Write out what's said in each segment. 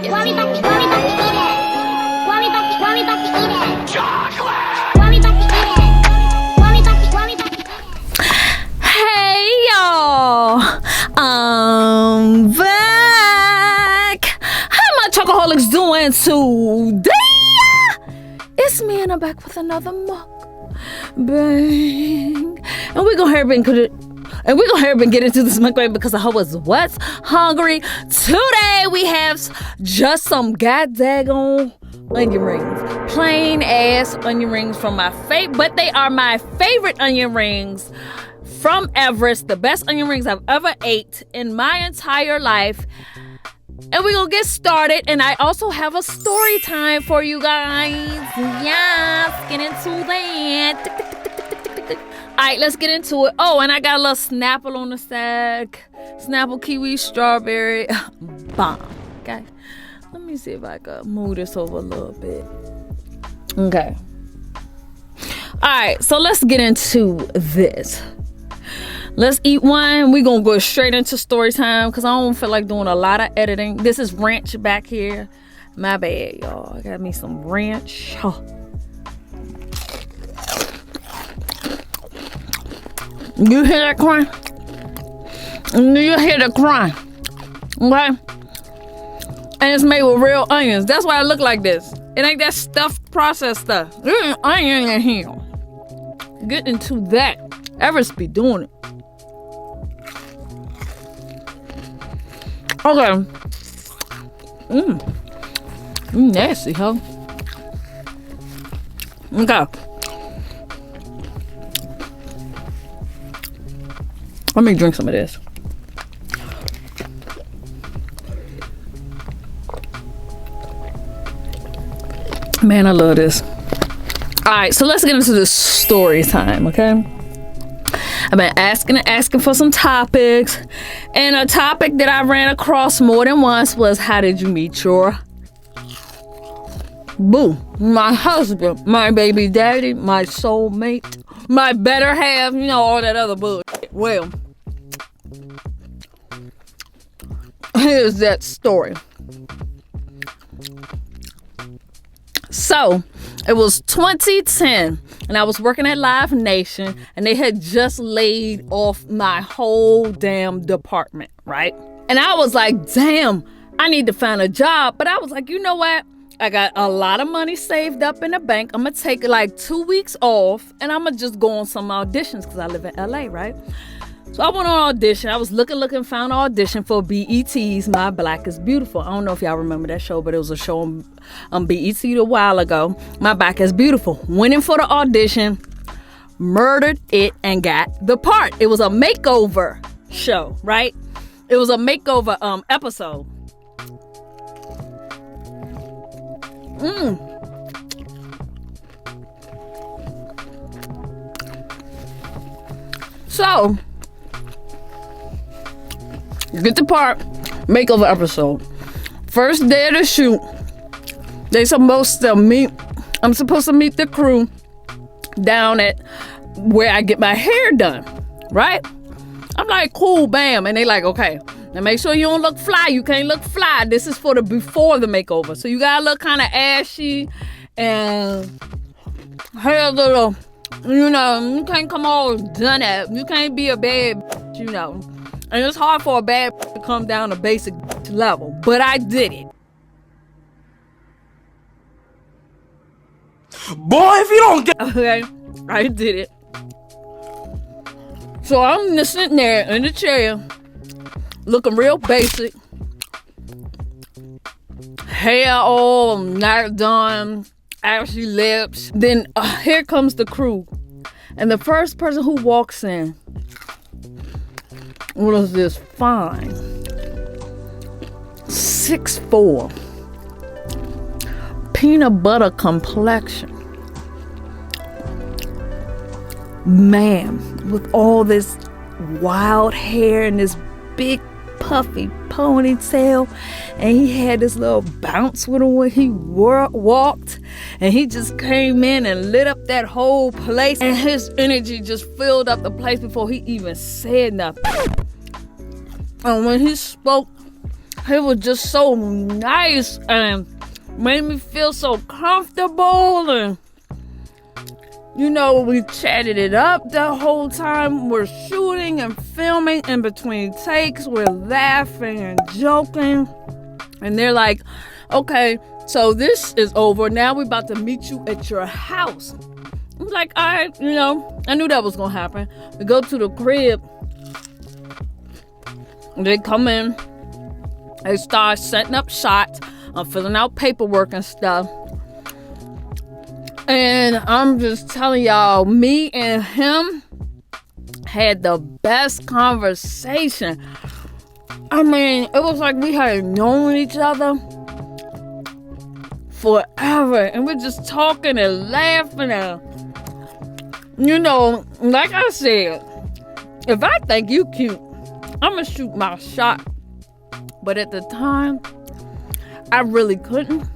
Hey y'all, I'm back. How my chocoholics doing today? It's me and I'm back with another mukbang. And we're gonna hurry and get into this mukbang because I was hungry. Today we have just some goddaggone onion rings. Plain ass onion rings from my favorite, but they are my favorite onion rings from Everest. The best onion rings I've ever ate in my entire life. And we're gonna get started. And I also have a story time for you guys. Yes, get into that. Alright, let's get into it. Oh, and I got a little Snapple on the side. Snapple, kiwi, strawberry. Bomb. Okay. Let me see if I can move this over a little bit. Okay. Alright, so let's get into this. Let's eat one. We're going to go straight into story time because I don't feel like doing a lot of editing. This is ranch back here. My bad, y'all. I got me some ranch. Oh. You hear that crying? You hear the crying. Okay? And it's made with real onions. That's why I look like this. It ain't that stuffed processed stuff. There's an onion in here. Get into that. Everest be doing it. Okay. You nasty, huh? Okay. Let me drink some of this. Man, I love this. Alright, so let's get into the story time, okay? I've been asking for some topics. And a topic that I ran across more than once was, how did you meet your boo? My husband, my baby daddy, my soulmate, my better half, you know, all that other bullshit. Well, here's that story. So, it was 2010, and I was working at Live Nation, and they had just laid off my whole damn department, right? And I was like, damn, I need to find a job. But I was like, you know what? I got a lot of money saved up in the bank. I'm going to take like 2 weeks off, and I'm going to just go on some auditions because I live in LA, right? So I went on audition. I was looking, found an audition for BET's My Black is Beautiful. I don't know if y'all remember that show, but it was a show on BET a while ago. My Black is Beautiful. Went in for the audition, murdered it, and got the part. It was a makeover show, right? It was a makeover episode. So, get the part, makeover episode. First day of the shoot, I'm supposed to meet the crew down at where I get my hair done, right? I'm like, cool, bam. And they like, okay, now make sure you don't look fly. You can't look fly. This is for the before the makeover. So you gotta look kind of ashy and hair little, you know, you can't come all done at. You can't be a bad, you know. And it's hard for a bad to come down to basic level. But I did it. Boy, if you don't get... Okay, I did it. So I'm just sitting there in the chair, looking real basic. Hair all not done, ashy lips. Then here comes the crew. And the first person who walks in was this fine 6'4" peanut butter complexion man with all this wild hair and this big puffy ponytail, and he had this little bounce with him when he walked, and he just came in and lit up that whole place, and his energy just filled up the place before he even said nothing. And when he spoke, He was just so nice and made me feel so comfortable. And, you know, we chatted it up the whole time. We're shooting and filming in between takes. We're laughing and joking. And they're like, okay, so this is over. Now we're about to meet you at your house. I'm like, all right, you know, I knew that was going to happen. We go to the crib. They come in. They start setting up shots. I'm filling out paperwork and stuff. And I'm just telling y'all, me and him had the best conversation. I mean, it was like we had known each other forever. And we're just talking and laughing. And, you know, like I said, if I think you cute, I'm going to shoot my shot. But at the time, I really couldn't.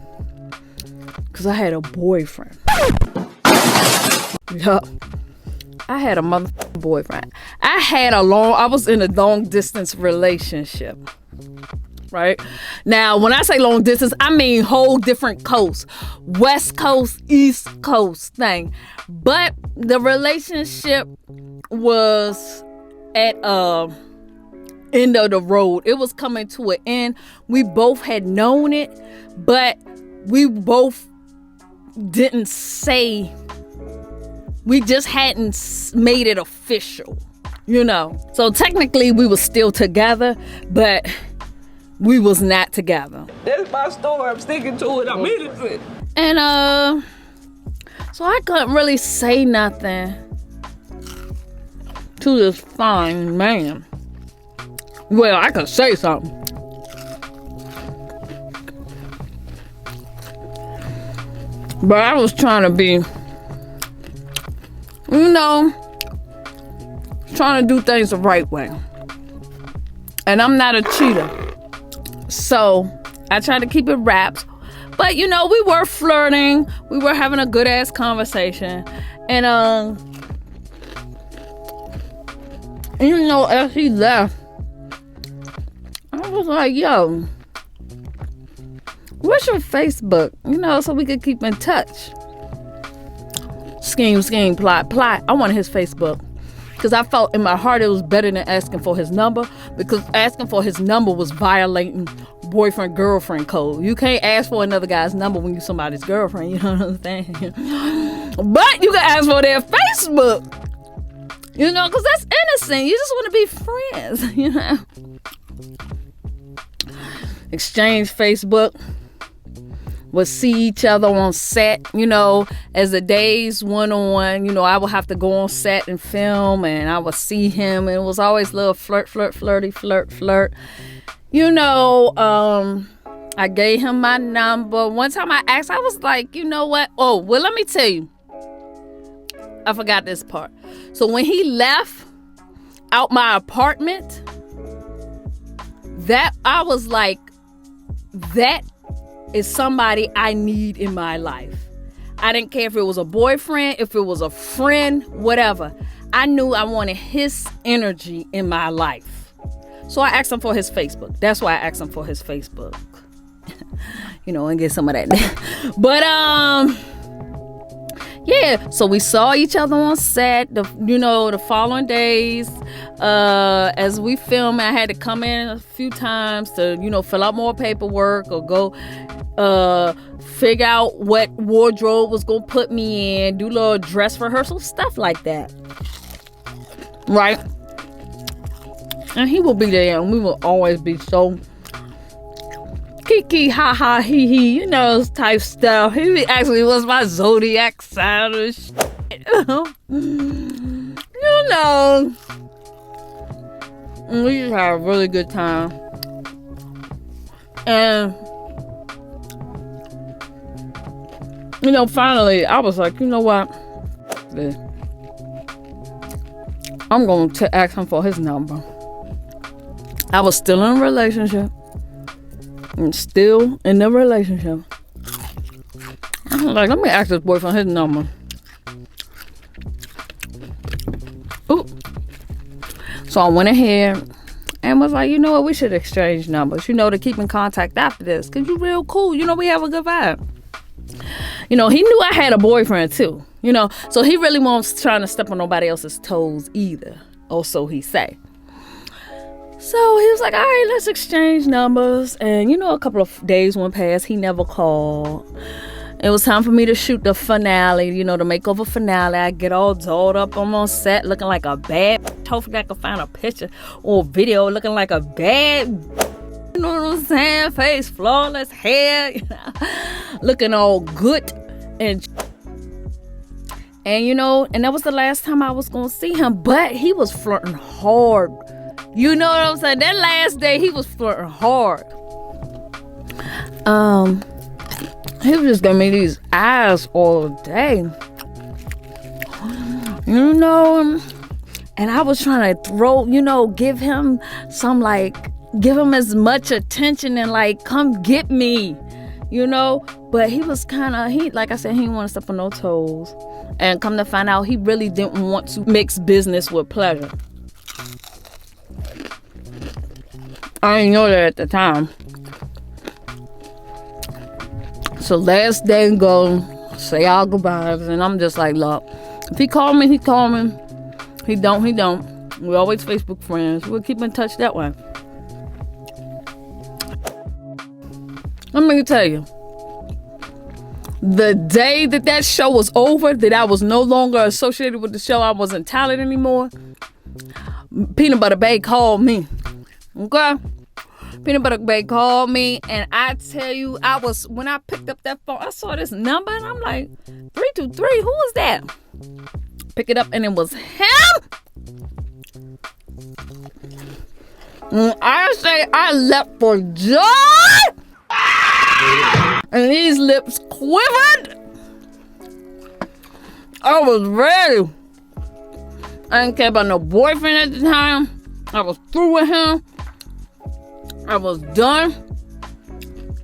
Because I had a boyfriend. Yup. I had a motherfucking boyfriend. I was in a long distance relationship. Right? Now, when I say long distance, I mean whole different coast. West Coast, East Coast thing. But the relationship was at end of the road. It was coming to an end. We both had known it, but we both didn't say, we just hadn't made it official, you know. So technically we were still together, but we was not together. That's my story. I'm sticking to it. I'm innocent. And so I couldn't really say nothing to this fine man. Well, I could say something. But I was trying to be, you know, trying to do things the right way. And I'm not a cheater. So I tried to keep it wrapped. But, you know, we were flirting. We were having a good ass conversation. And, you know, as he left, I was like, yo, what's your Facebook? You know, so we could keep in touch. Scheme, plot. I wanted his Facebook. Because I felt in my heart it was better than asking for his number. Because asking for his number was violating boyfriend-girlfriend code. You can't ask for another guy's number when you're somebody's girlfriend. You know what I'm saying? But you can ask for their Facebook. You know, because that's innocent. You just want to be friends, you know. Exchange Facebook. Would see each other on set, you know, as the days went on. You know, I would have to go on set and film, and I would see him, and it was always a little flirt. You know, I gave him my number. One time I asked, I was like, you know what? Oh, well, let me tell you. I forgot this part. So when he left out my apartment, that I was like, that is somebody I need in my life. I didn't care if it was a boyfriend, if it was a friend, whatever. I knew I wanted his energy in my life. So I asked him for his Facebook. That's why I asked him for his Facebook. You know, and get some of that. But yeah, so we saw each other on set, the following days. As we filmed, I had to come in a few times to, you know, fill out more paperwork or go figure out what wardrobe was gonna put me in, do a little dress rehearsal, stuff like that. Right? And he will be there, and we will always be so kiki, ha ha, hee hee, you know, type stuff. He actually was my zodiac sign and shit. You know. And we just had a really good time. And, you know, finally, I was like, you know what? I'm going to ask him for his number. I was still in a relationship. I'm still in the relationship. I was like, let me ask this boy for his number. Ooh. So I went ahead and was like, you know what, we should exchange numbers, you know, to keep in contact after this, because you real cool, you know, we have a good vibe. You know, he knew I had a boyfriend too, you know, so he really wasn't trying to step on nobody else's toes either, or so he say. So he was like, all right, let's exchange numbers. And you know, a couple of days went past, he never called. It was time for me to shoot the finale, you know, the makeover finale. I get all dolled up on set, looking like a bad. Hopefully I can find a picture or video looking like a bad, you know what I'm saying? Face flawless, hair, you know, looking all good. And you know, and that was the last time I was going to see him. But he was flirting hard. You know what I'm saying? That last day, he was flirting hard. He was just giving me these eyes all day. You know, and I was trying to throw, you know, give him some, like, give him as much attention and, like, come get me, you know? But he was kind of, like I said, he didn't want to step on no toes. And come to find out, he really didn't want to mix business with pleasure. I didn't know that at the time. So last day go, say our goodbyes, and I'm just like, look, if he call me, he call me. He don't, he don't. We always Facebook friends. We'll keep in touch that way. Let me tell you, the day that show was over, that I was no longer associated with the show, I wasn't talented anymore, Peanut Butter Bay called me. Okay? Peanut Butter Bay called me, and I tell you, when I picked up that phone, I saw this number, and I'm like, 323, who is that? Pick it up, and it was him. I say I leapt for joy, and these lips quivered. I was ready. I didn't care about no boyfriend at the time. I was through with him. I was done.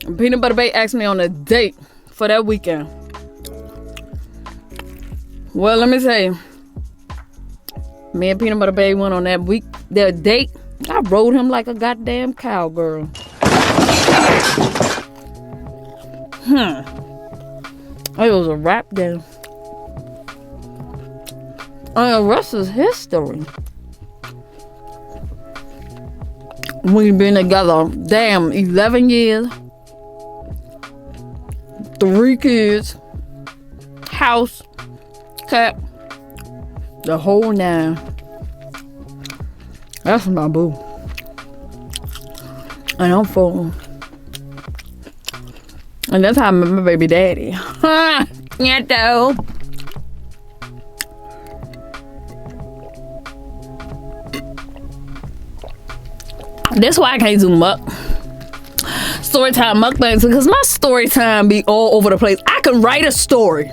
And Peanut Butter Bay asked me on a date for that weekend. Well, let me tell you, me and Peanut Butter Bay went on that date. I rode him like a goddamn cowgirl. It was a rap game. And the rest is history. We've been together, 11 years. 3 kids. House. Cat. The whole 9. That's my boo. And I'm full. And that's how I met my baby daddy. Yeah, though. That's why I can't do Storytime mukbangs, because my story time be all over the place. I can write a story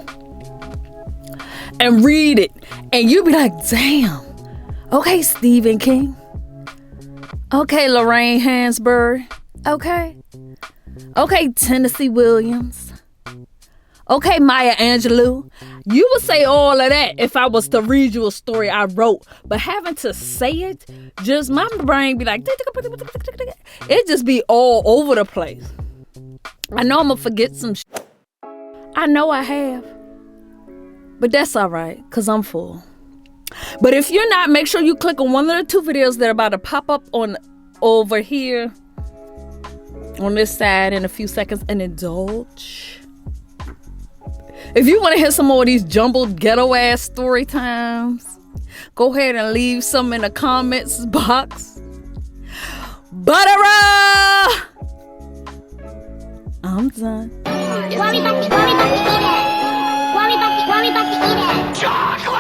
and read it, and you be like, damn. Okay, Stephen King. Okay, Lorraine Hansberry. Okay, Tennessee Williams. Okay, Maya Angelou. You would say all of that if I was to read you a story I wrote. But having to say it, just my brain be like, it just be all over the place. I know I'm going to forget some shit. I know I have. But that's all right, because I'm full. But if you're not, make sure you click on one of the 2 videos that are about to pop up on over here on this side in a few seconds and indulge. If you want to hear some more of these jumbled ghetto ass story times, go ahead and leave some in the comments box. Buttera! I'm done. Chocolate.